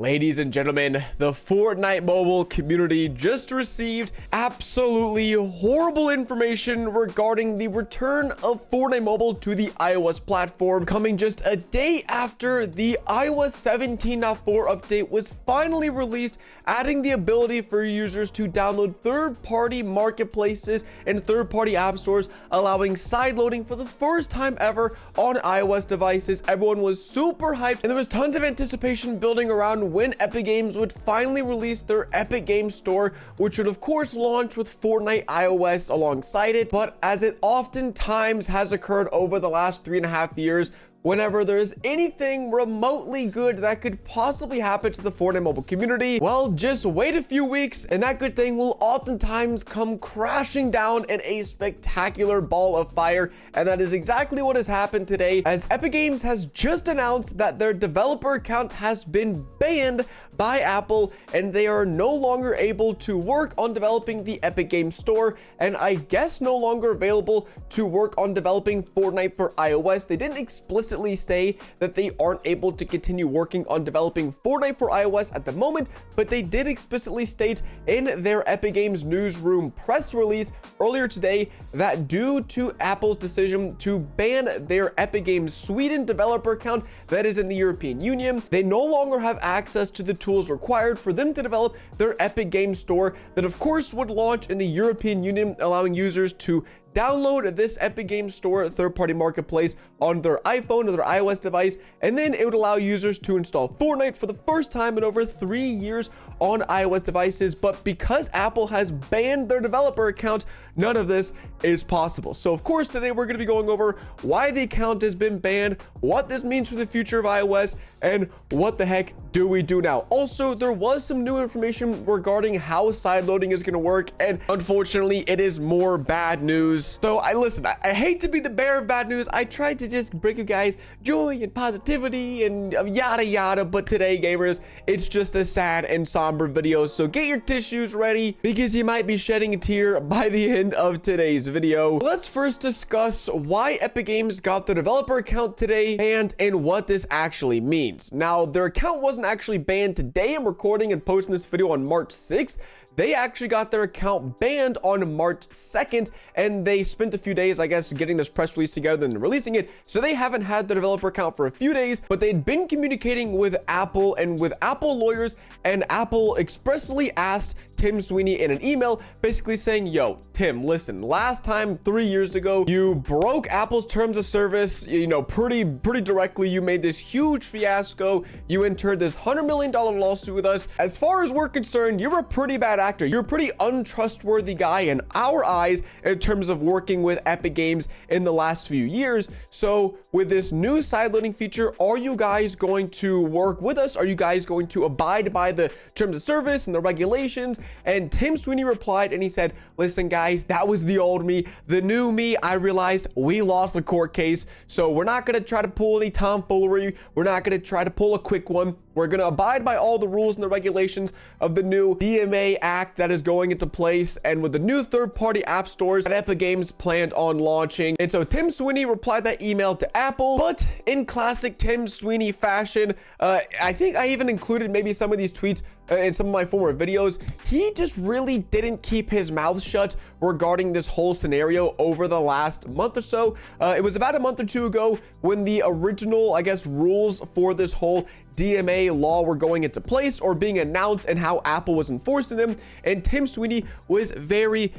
Ladies and gentlemen, the Fortnite mobile community just received absolutely horrible information regarding the return of Fortnite mobile to the iOS platform, coming just a day after the iOS 17.4 update was finally released, adding the ability for users to download third-party marketplaces and third-party app stores, allowing sideloading for the first time ever on iOS devices. Everyone was super hyped, and there was tons of anticipation building around when Epic Games would finally release their Epic Games Store, which would of course launch with Fortnite iOS alongside it. But as it oftentimes has occurred over the last 3.5 years, whenever there's anything remotely good that could possibly happen to the Fortnite mobile community, well, just wait a few weeks and that good thing will oftentimes come crashing down in a spectacular ball of fire. And that is exactly what has happened today, as Epic Games has just announced that their developer account has been banned by Apple, and they are no longer able to work on developing the Epic Games Store, and I guess no longer available to work on developing Fortnite for iOS. They didn't explicitly say that they aren't able to continue working on developing Fortnite for iOS at the moment, but they did explicitly state in their Epic Games newsroom press release earlier today that due to Apple's decision to ban their Epic Games Sweden developer account that is in the European Union, they no longer have access to the tools required for them to develop their Epic Games Store that of course would launch in the European Union, allowing users to download this Epic Games Store third-party marketplace on their iPhone or their iOS device, and then it would allow users to install Fortnite for the first time in over 3 years on iOS devices. But because Apple has banned their developer account, none of this is possible. So of course today we're going to be going over why the account has been banned, what this means for the future of iOS, and what the heck do we do now. Also, there was some new information regarding how sideloading is going to work, and unfortunately it is more bad news. So I hate to be the bearer of bad news. I tried to just bring you guys joy and positivity and yada yada, but today, gamers, it's just a sad and somber video. So get your tissues ready, because you might be shedding a tear by the end of today's video. Let's first discuss why Epic Games got the developer account today and what this actually means. Now, their account wasn't actually banned today. I'm recording and posting this video on March 6th. They actually got their account banned on March 2nd, and they spent a few days, I guess, getting this press release together and releasing it. So they haven't had the developer account for a few days, but they'd been communicating with Apple and with Apple lawyers, and Apple expressly asked Tim Sweeney in an email basically saying, yo, Tim, listen, last time 3 years ago, you broke Apple's terms of service, pretty directly. You made this huge fiasco. You entered this $100 million lawsuit with us. As far as we're concerned, you're a pretty bad actor. You're a pretty untrustworthy guy in our eyes in terms of working with Epic Games in the last few years. So with this new sideloading feature, are you guys going to work with us? Are you guys going to abide by the terms of service and the regulations? And Tim Sweeney replied and he said, listen guys, that was the old me. The new me, I realized we lost the court case, so we're not going to try to pull any tomfoolery. We're not going to try to pull a quick one. We're going to abide by all the rules and the regulations of the new DMA Act that is going into place, and with the new third-party app stores that Epic Games planned on launching. And so Tim Sweeney replied that email to Apple, but in classic Tim Sweeney fashion, I think I even included maybe some of these tweets in some of my former videos. He just really didn't keep his mouth shut regarding this whole scenario over the last month or so. It was about a month or two ago when the original, I guess, rules for this whole DMA law were going into place or being announced, and how Apple was enforcing them. And Tim Sweeney was very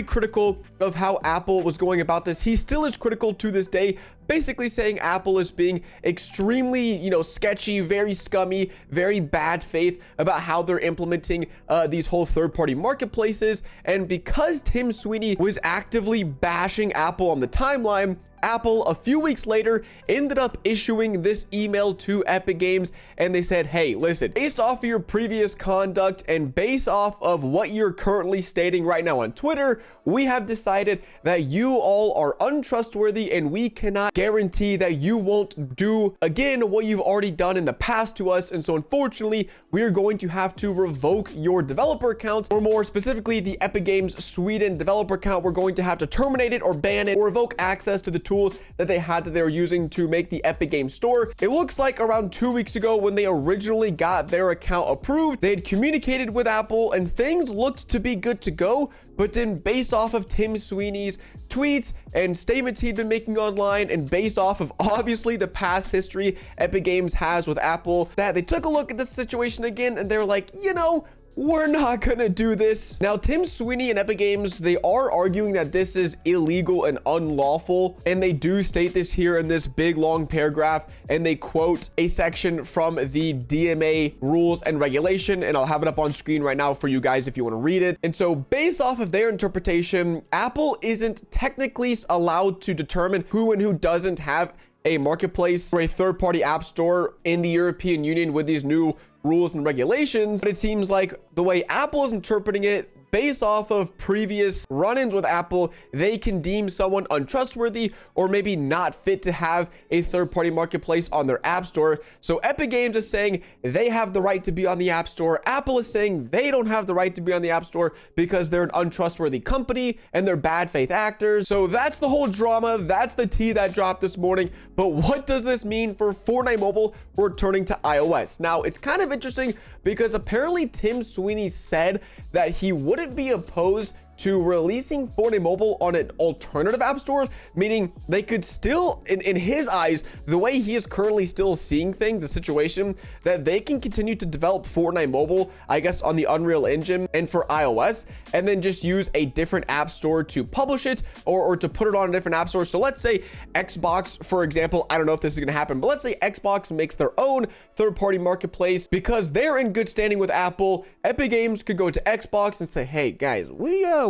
critical of how Apple was going about this. He still is critical to this day, basically saying Apple is being extremely, sketchy, very scummy, very bad faith about how they're implementing these whole third-party marketplaces. And because Tim Sweeney was actively bashing Apple on the timeline, Apple a few weeks later ended up issuing this email to Epic Games, and they said, hey, listen, based off of your previous conduct and based off of what you're currently stating right now on Twitter, we have decided that you all are untrustworthy, and we cannot guarantee that you won't do again what you've already done in the past to us. And so unfortunately, we are going to have to revoke your developer account, or more specifically the Epic Games Sweden developer account. We're going to have to terminate it or ban it or revoke access to the tools that they had that they were using to make the Epic Games Store. It looks like around 2 weeks ago when they originally got their account approved, they had communicated with Apple and things looked to be good to go. But then based off of Tim Sweeney's tweets and statements he'd been making online, and based off of obviously the past history Epic Games has with Apple, that they took a look at the situation again and they were like, you know, we're not gonna do this. Now, Tim Sweeney and Epic Games, they are arguing that this is illegal and unlawful, and they do state this here in this big long paragraph, and they quote a section from the DMA rules and regulation, and I'll have it up on screen right now for you guys if you want to read it. And so based off of their interpretation, Apple isn't technically allowed to determine who and who doesn't have a marketplace or a third-party app store in the European Union with these new rules and regulations. But it seems like the way Apple is interpreting it, based off of previous run-ins with Apple, they can deem someone untrustworthy or maybe not fit to have a third-party marketplace on their app store. So Epic Games is saying they have the right to be on the app store. Apple is saying they don't have the right to be on the app store because they're an untrustworthy company and they're bad faith actors. So that's the whole drama. That's the tea that dropped this morning. But what does this mean for Fortnite Mobile returning to iOS? Now, it's kind of interesting because apparently Tim Sweeney said that he wouldn't be opposed to releasing Fortnite Mobile on an alternative app store, meaning they could still, in his eyes, the way he is currently still seeing things, the situation, that they can continue to develop Fortnite Mobile, I guess, on the Unreal Engine and for iOS, and then just use a different app store to publish it or to put it on a different app store. So let's say Xbox, for example, I don't know if this is going to happen, but let's say Xbox makes their own third-party marketplace because they're in good standing with Apple. Epic Games could go to Xbox and say, hey guys,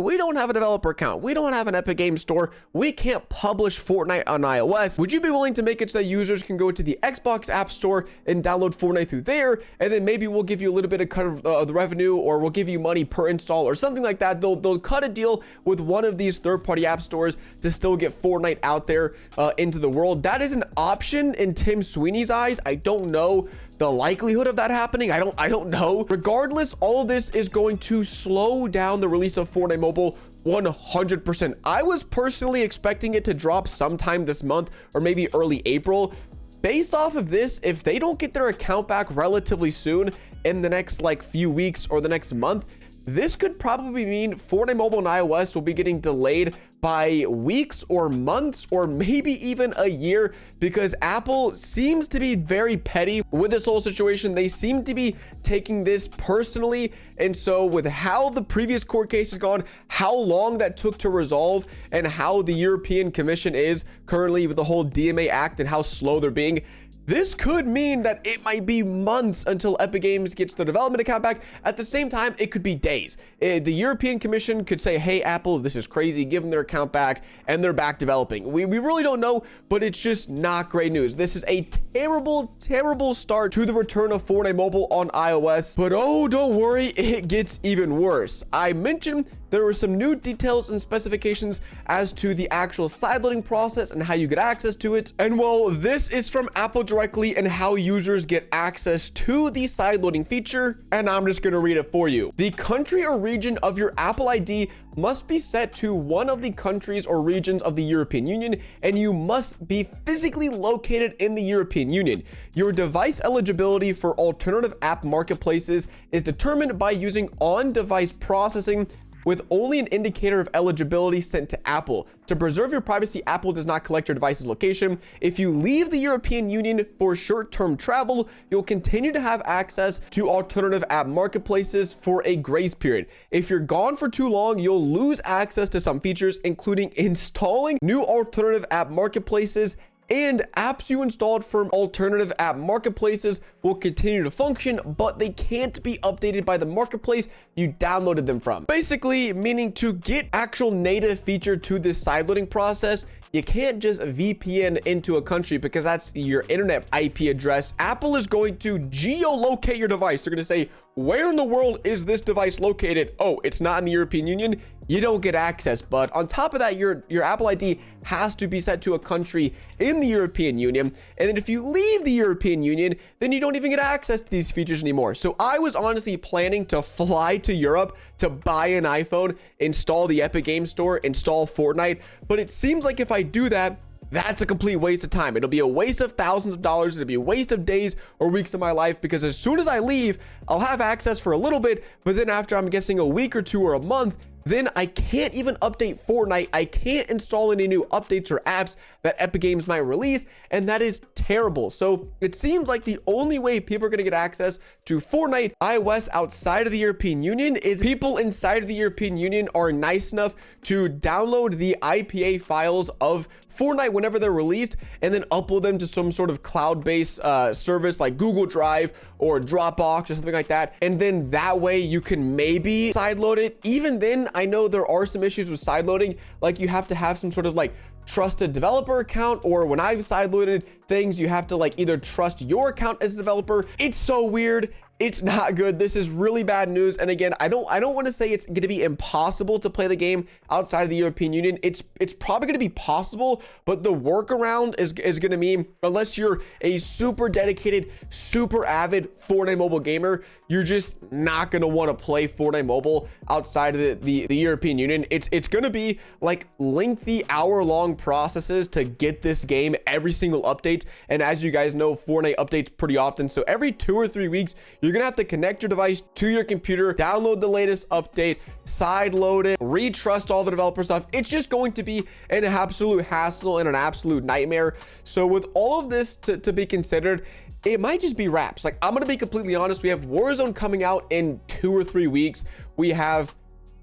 we don't have a developer account. We don't have an Epic Games Store. We can't publish Fortnite on iOS. Would you be willing to make it so that users can go to the Xbox App Store and download Fortnite through there? And then maybe we'll give you a little bit of cut of the revenue, or we'll give you money per install or something like that. They'll cut a deal with one of these third-party app stores to still get Fortnite out there into the world. That is an option in Tim Sweeney's eyes. I don't know the likelihood of that happening. I don't know. Regardless, all of this is going to slow down the release of Fortnite Mobile 100%. I was personally expecting it to drop sometime this month or maybe early April. Based off of this, if they don't get their account back relatively soon in the next like few weeks or the next month, this could probably mean Fortnite Mobile and iOS will be getting delayed by weeks or months or maybe even a year, because Apple seems to be very petty with this whole situation. They seem to be taking this personally. And so with how the previous court case has gone, how long that took to resolve, and how the European Commission is currently with the whole DMA Act and how slow they're being, this could mean that it might be months until Epic Games gets the development account back. At the same time, it could be days. The European Commission could say, hey, Apple, this is crazy. Give them their account back, and they're back developing. We really don't know, but it's just not great news. This is a terrible, terrible start to the return of Fortnite Mobile on iOS. But oh, don't worry, it gets even worse. I mentioned there were some new details and specifications as to the actual sideloading process and how you get access to it. And well, this is from Apple directly and how users get access to the sideloading feature. And I'm just going to read it for you. The country or region of your Apple ID must be set to one of the countries or regions of the European Union, and you must be physically located in the European Union. Your device eligibility for alternative app marketplaces is determined by using on-device processing, with only an indicator of eligibility sent to Apple. To preserve your privacy, Apple does not collect your device's location. If you leave the European Union for short-term travel, you'll continue to have access to alternative app marketplaces for a grace period. If you're gone for too long, you'll lose access to some features, including installing new alternative app marketplaces, and apps you installed from alternative app marketplaces will continue to function, but they can't be updated by the marketplace you downloaded them from. Basically, meaning to get actual native feature to this sideloading process, you can't just VPN into a country because that's your internet IP address. Apple is going to geolocate your device. They're going to say, where in the world is this device located? Oh, it's not in the European Union. You don't get access. But on top of that, your Apple ID has to be set to a country in the European Union. And then if you leave the European Union, then you don't even get access to these features anymore. So I was honestly planning to fly to Europe to buy an iPhone, install the Epic Games Store, install Fortnite. But it seems like if I do that, that's a complete waste of time. It'll be a waste of thousands of dollars. It'll be a waste of days or weeks of my life, because as soon as I leave, I'll have access for a little bit, but then after, I'm guessing, a week or two or a month, then I can't even update Fortnite. I can't install any new updates or apps that Epic Games might release, and that is terrible. So it seems like the only way people are going to get access to Fortnite iOS outside of the European Union is people inside of the European Union are nice enough to download the IPA files of Fortnite whenever they're released and then upload them to some sort of cloud-based service like Google Drive or Dropbox or something like that. And then that way you can maybe sideload it. Even then, I know there are some issues with sideloading, like you have to have some sort of like trusted developer account, or when I've sideloaded things, you have to like either trust your account as a developer. It's so weird. It's not good. This is really bad news. And again, I don't want to say it's going to be impossible to play the game outside of the European Union. It's probably going to be possible, but the workaround is going to mean, unless you're a super dedicated, super avid Fortnite mobile gamer, you're just not going to want to play Fortnite mobile outside of the European Union. It's going to be like lengthy hour-long processes to get this game every single update. And as you guys know, Fortnite updates pretty often. So every 2 or 3 weeks, you're gonna have to connect your device to your computer, download the latest update, sideload it, retrust all the developer stuff. It's just going to be an absolute hassle and an absolute nightmare. So with all of this to be considered, it might just be wraps. Like, I'm gonna be completely honest, we have Warzone coming out in 2 or 3 weeks. We have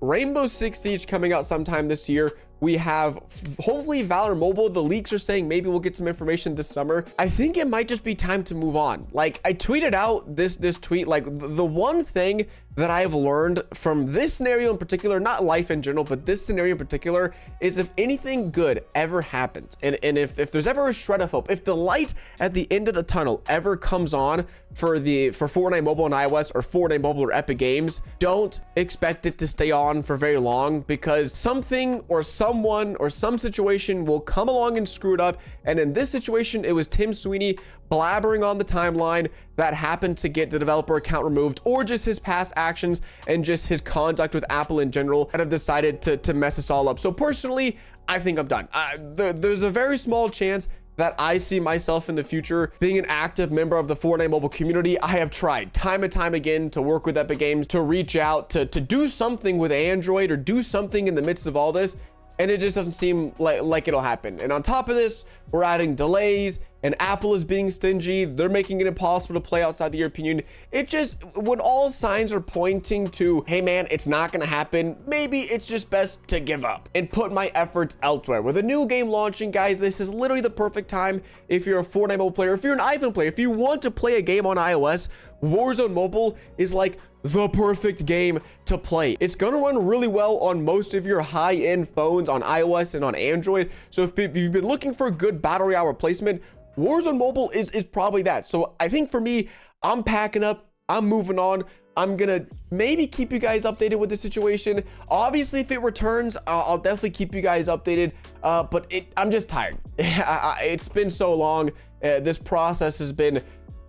Rainbow Six Siege coming out sometime this year. We have hopefully Valor Mobile. The leaks are saying maybe we'll get some information this summer. I think it might just be time to move on. Like, I tweeted out this tweet, like the one thing that I've learned from this scenario in particular, not life in general, but this scenario in particular, is if anything good ever happens, and if there's ever a shred of hope, if the light at the end of the tunnel ever comes on for Fortnite Mobile and iOS, or Fortnite Mobile or Epic Games, don't expect it to stay on for very long, because something or someone or some situation will come along and screw it up. And in this situation, it was Tim Sweeney blabbering on the timeline that happened to get the developer account removed, or just his past actions and just his conduct with Apple in general that have decided to mess us all up. So personally, I think I'm done. There's a very small chance that I see myself in the future being an active member of the Fortnite mobile community. I have tried time and time again to work with Epic Games, to reach out, to do something with Android, or do something in the midst of all this, and it just doesn't seem like it'll happen. And on top of this, we're adding delays, and Apple is being stingy. They're making it impossible to play outside the European Union. It just, when all signs are pointing to, hey man, it's not gonna happen, maybe it's just best to give up and put my efforts elsewhere. With a new game launching, guys, this is literally the perfect time. If you're a Fortnite mobile player, if you're an iPhone player, if you want to play a game on iOS, Warzone Mobile is like the perfect game to play. It's gonna run really well on most of your high-end phones on iOS and on Android. So if you've been looking for a good battle royale replacement, Warzone Mobile is probably that. So I think for me, I'm packing up, I'm moving on. I'm gonna maybe keep you guys updated with the situation. Obviously, if it returns, I'll definitely keep you guys updated. But I'm just tired. It's been so long. This process has been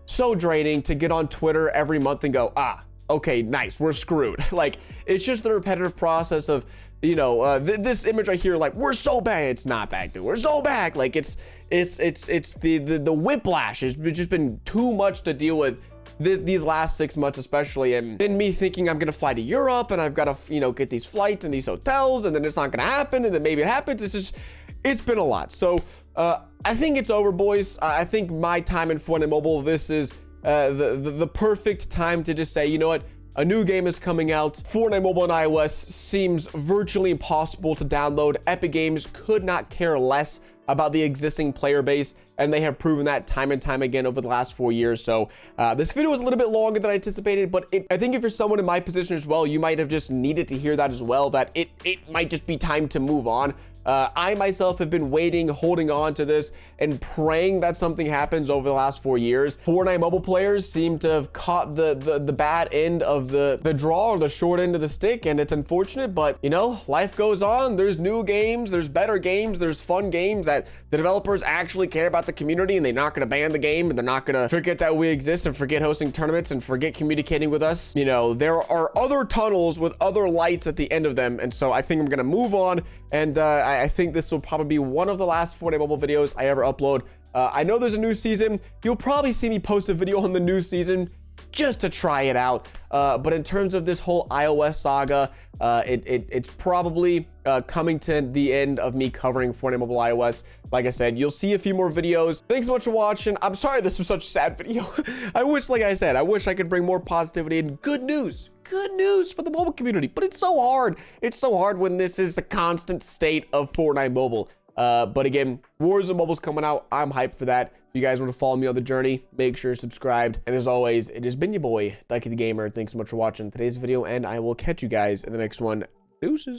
so draining to get on Twitter every month and go, okay, nice, we're screwed. Like, it's just the repetitive process of, you know, this image right here, like, we're so bad. It's not bad, dude. We're so bad. Like, it's the whiplash has just been too much to deal with these last 6 months, especially. And then me thinking I'm gonna fly to Europe and I've got to, you know, get these flights and these hotels, and then it's not gonna happen, and then maybe it happens. It's been a lot. So I think it's over, boys. I think my time in Fortnite Mobile, this is the perfect time to just say, you know what? A new game is coming out. Fortnite Mobile and iOS seems virtually impossible to download. Epic Games could not care less about the existing player base, and they have proven that time and time again over the last 4 years. So this video was a little bit longer than I anticipated, but I think if you're someone in my position as well, you might have just needed to hear that as well, that it might just be time to move on. I myself have been waiting, holding on to this, and praying that something happens over the last 4 years. Fortnite mobile players seem to have caught the bad end of the draw, or the short end of the stick, and it's unfortunate, but you know, life goes on. There's new games, there's better games, there's fun games that the developers actually care about the community, and they're not going to ban the game, and they're not going to forget that we exist and forget hosting tournaments and forget communicating with us. You know, there are other tunnels with other lights at the end of them, and so I think I'm going to move on, and I think this will probably be one of the last Fortnite mobile videos I ever upload. I know there's a new season. You'll probably see me post a video on the new season just to try it out. But in terms of this whole iOS saga, it's probably coming to the end of me covering Fortnite Mobile iOS. Like I said, you'll see a few more videos. Thanks so much for watching. I'm sorry this was such a sad video. I wish, like I said, I wish I could bring more positivity and good news for the mobile community. But it's so hard. It's so hard when this is a constant state of Fortnite Mobile. But again, Warzone Mobile's coming out. I'm hyped for that. If you guys want to follow me on the journey, make sure you're subscribed. And as always, it has been your boy, DuckyTheGamer. Thanks so much for watching today's video, and I will catch you guys in the next one. Deuces.